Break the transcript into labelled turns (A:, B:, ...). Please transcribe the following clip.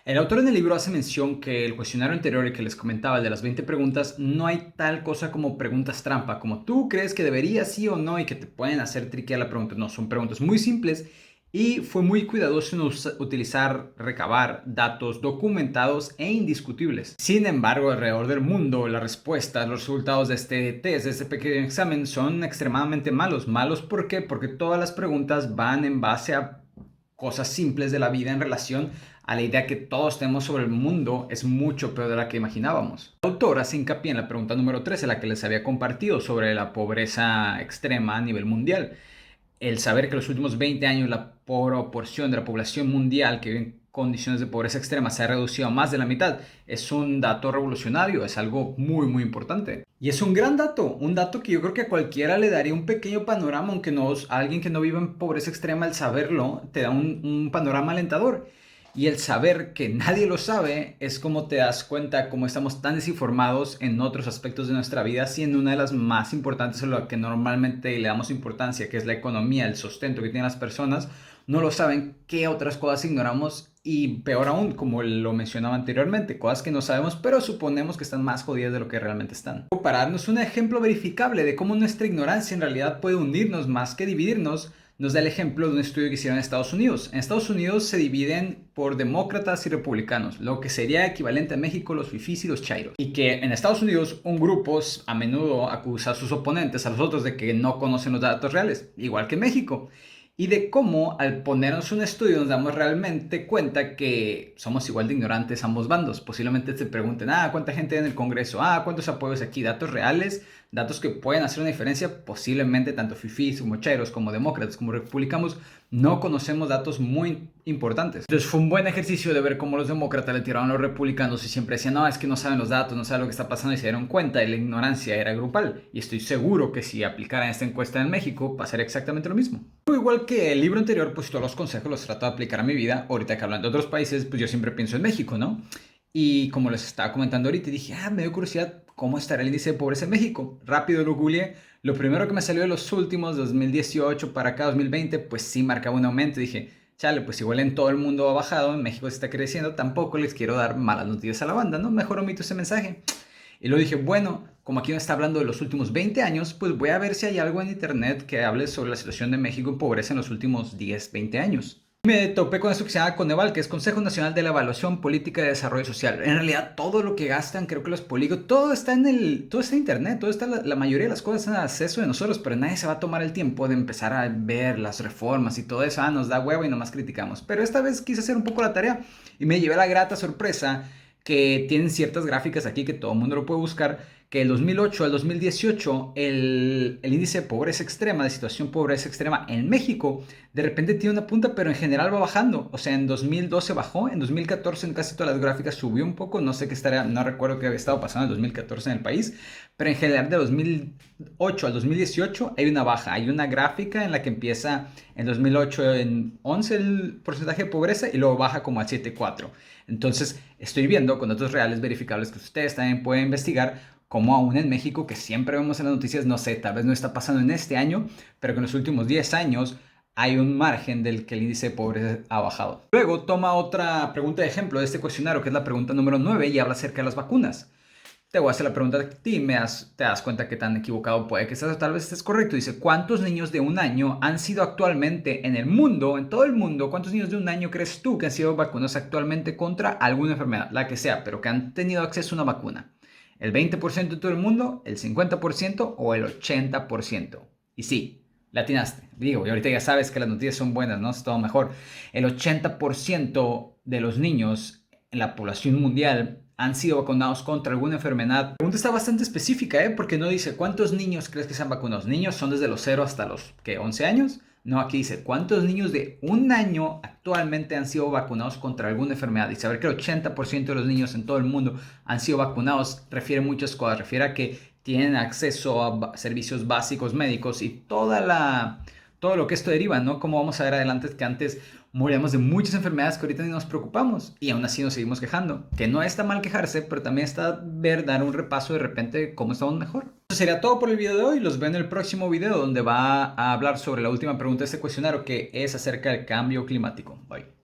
A: El autor en el libro hace mención que el cuestionario anterior, el que les comentaba, el de las 20 preguntas, no hay tal cosa como preguntas trampa, como tú crees que debería sí o no y que te pueden hacer triquear la pregunta. No, son preguntas muy simples y fue muy cuidadoso en utilizar, recabar datos documentados e indiscutibles. Sin embargo, alrededor del mundo, las respuestas, los resultados de este test, de este pequeño examen, son extremadamente malos. ¿Malos por qué? Porque todas las preguntas van en base a cosas simples de la vida en relación a la idea que todos tenemos sobre el mundo es mucho peor de la que imaginábamos. El autor hace hincapié en la pregunta número 13, la que les había compartido sobre la pobreza extrema a nivel mundial. El saber que en los últimos 20 años la proporción de la población mundial que vive en condiciones de pobreza extrema se ha reducido a más de la mitad es un dato revolucionario, es algo muy muy importante. Y es un dato que yo creo que a cualquiera le daría un pequeño panorama, aunque no, a alguien que no vive en pobreza extrema, el saberlo te da un panorama alentador. Y el saber que nadie lo sabe es como te das cuenta cómo estamos tan desinformados en otros aspectos de nuestra vida, siendo una de las más importantes a lo que normalmente le damos importancia, que es la economía, el sustento que tienen las personas, no lo saben, qué otras cosas ignoramos y peor aún, como lo mencionaba anteriormente, cosas que no sabemos, pero suponemos que están más jodidas de lo que realmente están. Para darnos un ejemplo verificable de cómo nuestra ignorancia en realidad puede unirnos más que dividirnos, nos da el ejemplo de un estudio que hicieron en Estados Unidos. En Estados Unidos se dividen por demócratas y republicanos, lo que sería equivalente a México los fifís y los chairos. Y que en Estados Unidos un grupo a menudo acusa a sus oponentes, a los otros, de que no conocen los datos reales, igual que México. Y de cómo al ponernos un estudio nos damos realmente cuenta que somos igual de ignorantes ambos bandos. Posiblemente se pregunten, ¿cuánta gente hay en el Congreso? ¿Cuántos apoyos aquí? Datos reales, datos que pueden hacer una diferencia. Posiblemente tanto fifís como chairos, como demócratas, como republicanos, no conocemos datos muy importantes. Entonces fue un buen ejercicio de ver cómo los demócratas le tiraron a los republicanos y siempre decían, no, es que no saben los datos, no saben lo que está pasando, y se dieron cuenta y la ignorancia era grupal. Y estoy seguro que si aplicaran esta encuesta en México, pasaría exactamente lo mismo. Igual que el libro anterior, pues todos los consejos los trato de aplicar a mi vida. Ahorita que hablan de otros países, pues yo siempre pienso en México, ¿no? Y como les estaba comentando ahorita, dije, me dio curiosidad cómo estará el índice de pobreza en México. Rápido lo googleé. Lo primero que me salió de los últimos, 2018 para acá, 2020, pues sí marcaba un aumento. Dije, chale, pues igual en todo el mundo ha bajado, en México se está creciendo. Tampoco les quiero dar malas noticias a la banda, ¿no? Mejor omito ese mensaje. Y luego dije, bueno, como aquí no está hablando de los últimos 20 años, pues voy a ver si hay algo en internet que hable sobre la situación de México en pobreza en los últimos 10, 20 años. Me topé con esto que se llama Coneval, que es Consejo Nacional de la Evaluación Política de Desarrollo Social. En realidad, todo lo que gastan, creo que los polígonos, todo está en internet, todo está, la mayoría de las cosas están a acceso de nosotros, pero nadie se va a tomar el tiempo de empezar a ver las reformas y todo eso. Nos da huevo y nomás criticamos. Pero esta vez quise hacer un poco la tarea y me llevé la grata sorpresa que tienen ciertas gráficas aquí que todo el mundo lo puede buscar, que del 2008 al 2018 el índice de pobreza extrema, de situación pobreza extrema en México, de repente tiene una punta, pero en general va bajando. O sea, en 2012 bajó, en 2014 en casi todas las gráficas subió un poco, no sé qué estaría, no recuerdo qué había estado pasando en 2014 en el país, pero en general de 2008 al 2018 hay una baja, hay una gráfica en la que empieza en 2008 en 11 el porcentaje de pobreza y luego baja como a 7,4. Entonces estoy viendo con datos reales verificables que ustedes también pueden investigar como aún en México, que siempre vemos en las noticias, no sé, tal vez no está pasando en este año, pero que en los últimos 10 años hay un margen del que el índice de pobreza ha bajado. Luego toma otra pregunta de ejemplo de este cuestionario, que es la pregunta número 9 y habla acerca de las vacunas. Te voy a hacer la pregunta a ti y te das cuenta que tan equivocado puede que estés, o tal vez estés correcto. Dice, ¿cuántos niños de un año han sido actualmente en el mundo, en todo el mundo, cuántos niños de un año crees tú que han sido vacunados actualmente contra alguna enfermedad, la que sea, pero que han tenido acceso a una vacuna? ¿El 20% de todo el mundo, el 50% o el 80%? Y sí, la atinaste. Digo, y ahorita ya sabes que las noticias son buenas, ¿no? Es todo mejor. El 80% de los niños en la población mundial han sido vacunados contra alguna enfermedad. La pregunta está bastante específica, porque no dice cuántos niños crees que se han vacunado. Niños son desde los 0 hasta los, ¿qué? 11 años. No, aquí dice cuántos niños de un año actualmente han sido vacunados contra alguna enfermedad. Y saber que el 80% de los niños en todo el mundo han sido vacunados refiere a muchas cosas. Refiere a que tienen acceso a servicios básicos médicos y todo lo que esto deriva, ¿no? Como vamos a ver adelante, que antes moríamos de muchas enfermedades que ahorita ni nos preocupamos y aún así nos seguimos quejando. Que no está mal quejarse, pero también está dar un repaso de repente de cómo estamos mejor. Eso sería todo por el video de hoy. Los veo en el próximo video donde va a hablar sobre la última pregunta de este cuestionario, que es acerca del cambio climático. Bye.